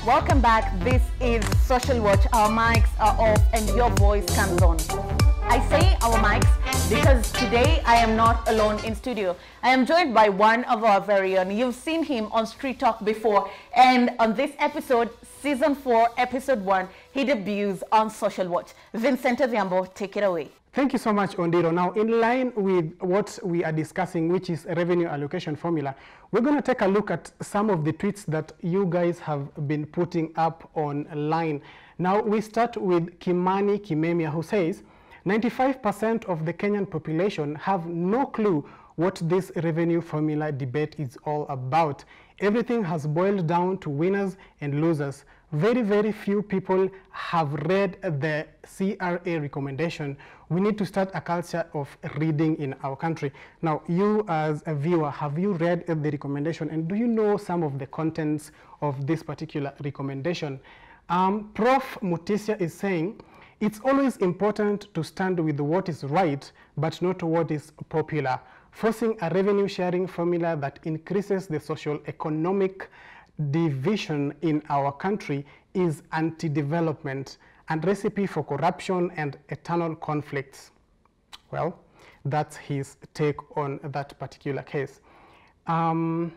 Welcome back. This is Social Watch. Our mics are off and your voice comes on. I say our mics because today I am not alone in studio. I am joined by one of our very own. You've seen him on Street Talk before, and on this episode, Season 4, Episode 1, he debuts on Social Watch. Vincent Adhiambo, take it away. Thank you so much, Ondiro. Now, in line with what we are discussing, which is a revenue allocation formula, we're going to take a look at some of the tweets that you guys have been putting up online. Now, we start with Kimani Kimemia, who says, 95% of the Kenyan population have no clue what this revenue formula debate is all about. Everything has boiled down to winners and losers. Very, very few people have read the CRA recommendation. We need to start a culture of reading in our country. Now, you as a viewer, have you read the recommendation, and do you know some of the contents of this particular recommendation? Prof. Mutisia is saying, it's always important to stand with what is right, but not what is popular. Forcing a revenue sharing formula that increases the socio-economic division in our country is anti-development and recipe for corruption and eternal conflicts. Well, that's his take on that particular case. Amin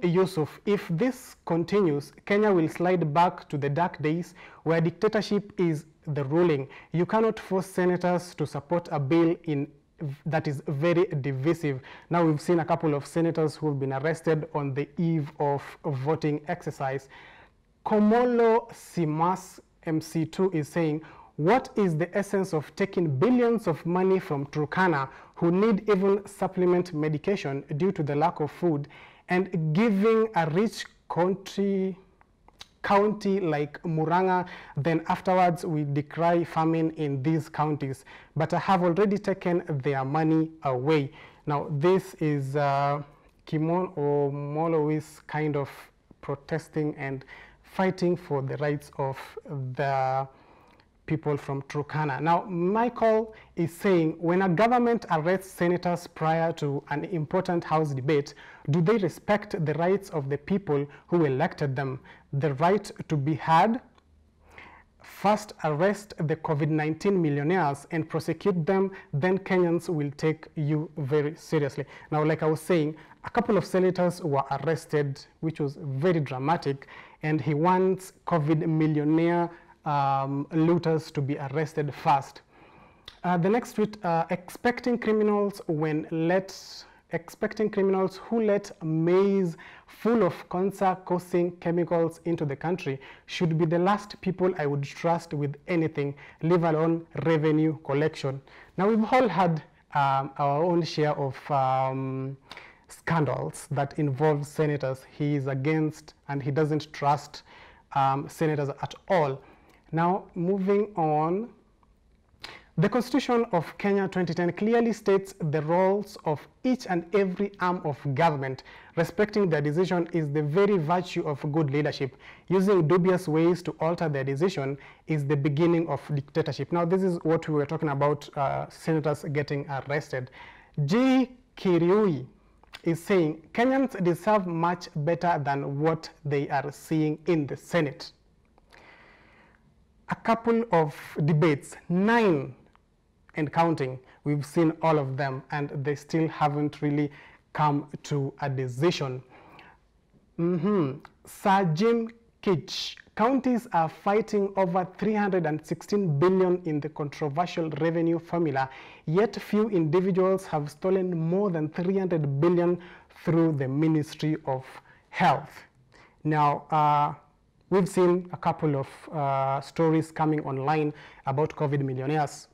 Yusuf, if this continues, Kenya will slide back to the dark days where dictatorship is the ruling. You cannot force senators to support a bill that is very divisive. Now, we've seen a couple of senators who have been arrested on the eve of voting exercise. Komolo Simas MC2 is saying, what is the essence of taking billions of money from Turkana, who need even supplement medication due to the lack of food, and giving a rich county like Muranga, then afterwards we decry famine in these counties, but I have already taken their money away. Now, this is Kimon or Molois kind of protesting and fighting for the rights of the people from Turkana. Now, Michael is saying, when a government arrests senators prior to an important House debate, do they respect the rights of the people who elected them? The right to be heard? First, arrest the COVID-19 millionaires and prosecute them, then Kenyans will take you very seriously. Now, like I was saying, a couple of senators were arrested, which was very dramatic, and he wants COVID millionaire looters to be arrested first. The next tweet, expecting criminals who let maize full of cancer-causing chemicals into the country should be the last people I would trust with anything, leave alone revenue collection. Now, we've all had our own share of scandals that involve senators. He is against and he doesn't trust senators at all. Now, moving on, the Constitution of Kenya 2010 clearly states the roles of each and every arm of government. Respecting their decision is the very virtue of good leadership. Using dubious ways to alter their decision is the beginning of dictatorship. Now, this is what we were talking about, senators getting arrested. G. Kiriui is saying, Kenyans deserve much better than what they are seeing in the Senate. A couple of debates, 9 and counting, we've seen all of them, and they still haven't really come to a decision. Sir Jim Kitch, counties are fighting over 316 billion in the controversial revenue formula, yet few individuals have stolen more than 300 billion through the Ministry of Health. Now, we've seen a couple of stories coming online about COVID millionaires.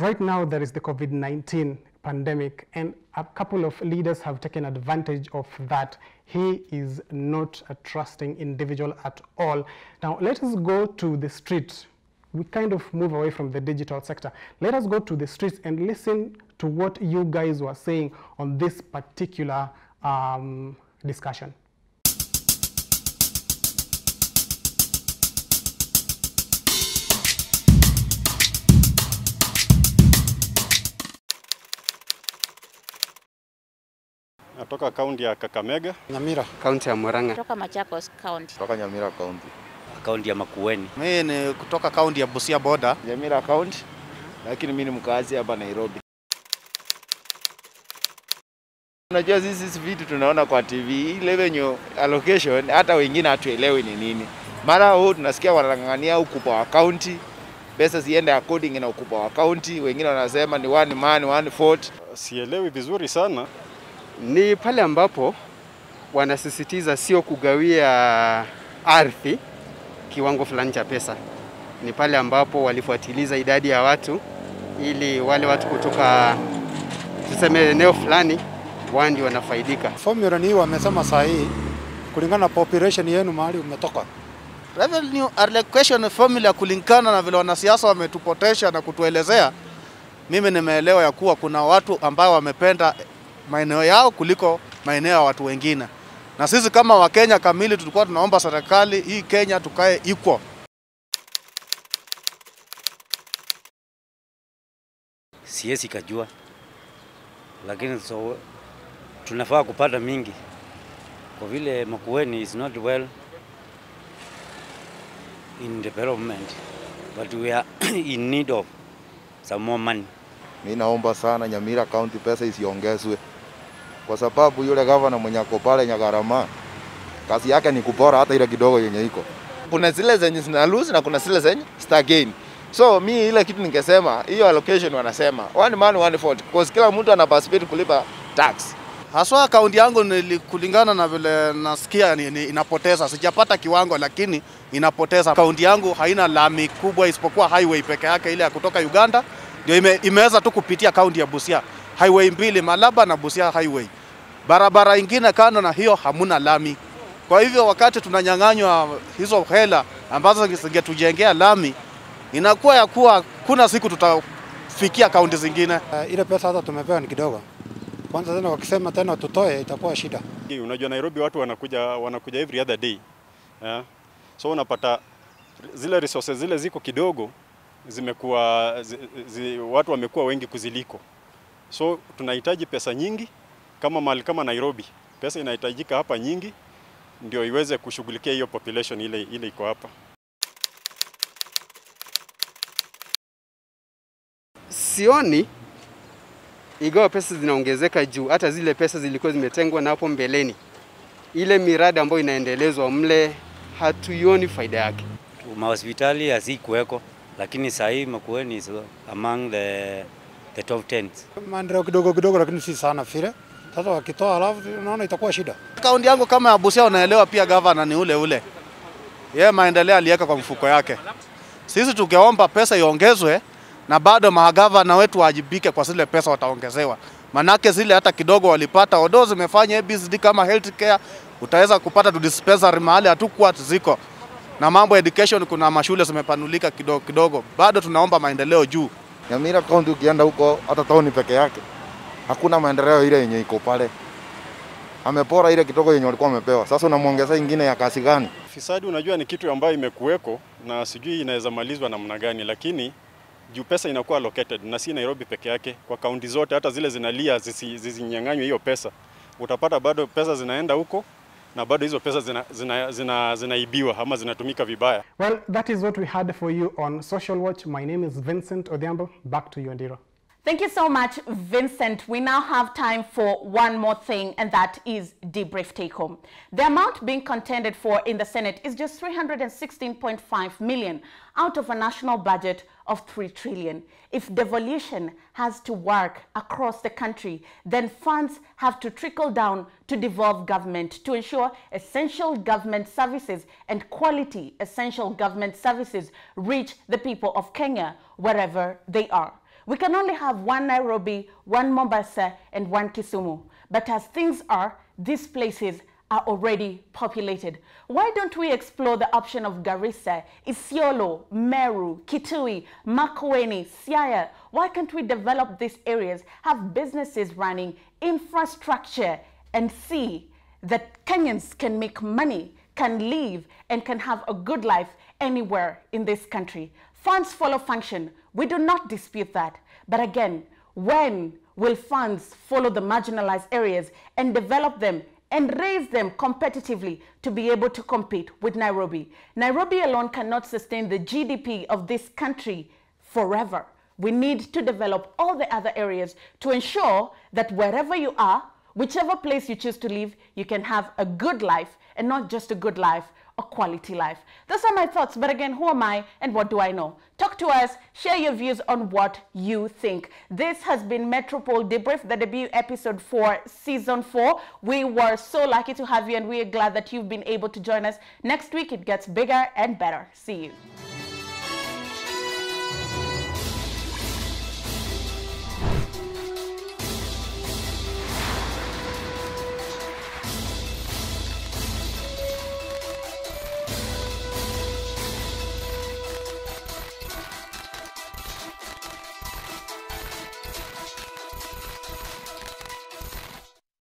Right now, there is the COVID-19 pandemic, and a couple of leaders have taken advantage of that. He is not a trusting individual at all. Now, let us go to the street. We kind of move away from the digital sector. Let us go to the streets and listen to what you guys were saying on this particular discussion. Natoka kaunti ya Kakamega. Nyamira. Kaunti ya Murang'a. Kutoka Machakos County. Kutoka Nyamira County. Kaunti ya Makueni. Mimi ni kutoka kaunti ya Busia border. Nyamira County. Lakini mimi ni mkazi hapa Nairobi. Unajua sisi vitu tunaona kwa TV, ile revenue allocation hata wengine hatuelewi ni nini. Mara huu tunasikia wanang'ang'ania ukubwa wa county, pesa ziende according na ukubwa wa county, wengine wanasema ni one man one vote. Sielewi vizuri sana. Ni pale ambapo wanasisitiza sio kugawia ardhi kiwango fulani cha pesa. Ni pale ambapo walifuatiliza idadi ya watu ili wale watu kutoka tuseme eneo fulani wao ndio wanafaidika. Formula ni wamesema sahihi kulingana na population yenu mahali umetoka. Revenue allocation formula kulingana na vile wanasiasa wametupotesha na kutuelezea. Mimi nimeelewa ya kuwa kuna watu ambao wamependa maeneo yao kuliko maeneo ya watu wengine. Na sisi kama Wakenya kamili tulikuwa tunaomba serikali hii Kenya tukae equal. Siwezi kujua. Lakini tunafaa kupata mingi. Kwa vile Makueni is not well in development, but we are in need of some more money. Mimi naomba sana Nyamira County pesa isiongezwe. Kwa sababu yule governor mwenye ako pale Nyagarama kazi yake ni kupora hata ile kidogo yenye iko. Kuna zile zenye zina lose na kuna zile zenye star gain. So mimi ile kitu ningesema hiyo allocation wanasema one man one vote because kila mtu ana participate kulipa tax. Haswa kaunti yangu kulingana na vile nasikia inapoteza. Sijapata kiwango lakini inapoteza. Kaunti yangu haina lami kubwa isipokuwa highway peke yake ile ya kutoka Uganda ndio imeweza tu kupitia kaunti ya Busia. Highway mbili, Malaba na Busia highway. Barabara ingine kando na hiyo hamuna lami. Kwa hivyo wakati tunanyang'anywa hizo hela ambazo zingetujengea lami, inakuwa ya kuwa kuna siku tutafikia kaunti zingine. Ile pesa hata tumepewa ni kidogo. Kwanza tena wakisema tena tutoe itakuwa shida. Unajua Nairobi watu wanakuja every other day. Yeah. So unapata zile resources zile ziko kidogo zimekuwa watu wamekuwa wengi kuziliko. So tunahitaji pesa nyingi kama mahali kama Nairobi. Pesa inahitajika hapa nyingi ndio iweze kushughulikia hiyo population ile iko hapa. Sioni ingawa pesa zinaongezeka juu hata zile pesa zilikuwa zimetengwa na hapo mbeleni. Ile miradi ambayo inaendelezwa mle hatuioni faida yake. Mahospitali hazikuweko lakini sasa hivi Makueni is among the top 10. Maendeleo kidogo lakini si sana vile. Sasa wakitoa alafu naona itakuwa shida. Kaunti yangu kama ya Busia unaelewa pia governor ni ule. Yeye maendeleo aliweka kwa mfuko yake. Sisi tungeomba pesa iongezwe na bado magavana wetu waajibike kwa zile pesa wataongezewa. Manake zile hata kidogo walipata odo zimefanya ABCD kama healthcare utaweza kupata tu dispensary mahali hatukuwa ziko. Na mambo education kuna mashule zimepanulika kidogo. Bado tunaomba maendeleo juu. Nyamira County ukienda huko hata tauni peke yake hakuna maendeleo ile yenye iko pale. Amepora ile kidogo yenye walikuwa wamepewa. Sasa unamuongeza ingine ya kasi gani? Fisadi unajua ni kitu ambayo imekuweko na sijui inaweza malizwa namna gani, lakini juu pesa inakuwa allocated na si Nairobi peke yake, kwa kaunti zote hata zile zinalia zisinyang'anywe hiyo pesa. Utapata bado pesa zinaenda huko na bado hizo pesa zinaibiwa ama zinatumika vibaya. Well, that is what we had for you on Social Watch. My name is Vincent Odhiambo. Back to you, Andiro. Thank you so much, Vincent. We now have time for one more thing, and that is debrief take home. The amount being contended for in the Senate is just 316.5 million out of a national budget of 3 trillion. If devolution has to work across the country, then funds have to trickle down to devolved government to ensure essential government services and quality essential government services reach the people of Kenya wherever they are. We can only have one Nairobi, one Mombasa, and one Kisumu. But as things are, these places are already populated. Why don't we explore the option of Garissa, Isiolo, Meru, Kitui, Makueni, Siaya? Why can't we develop these areas, have businesses running, infrastructure, and see that Kenyans can make money, can live, and can have a good life anywhere in this country? Funds follow function. We do not dispute that. But again, when will funds follow the marginalized areas and develop them and raise them competitively to be able to compete with Nairobi? Nairobi alone cannot sustain the GDP of this country forever. We need to develop all the other areas to ensure that wherever you are, whichever place you choose to live, you can have a good life, and not just a good life, a quality life. Those are my thoughts, but again, who am I and what do I know? Talk to us, share your views on what you think. This has been Metropole Debrief, the debut episode for Season 4. We were so lucky to have you, and we are glad that you've been able to join us. Next week, it gets bigger and better. See you.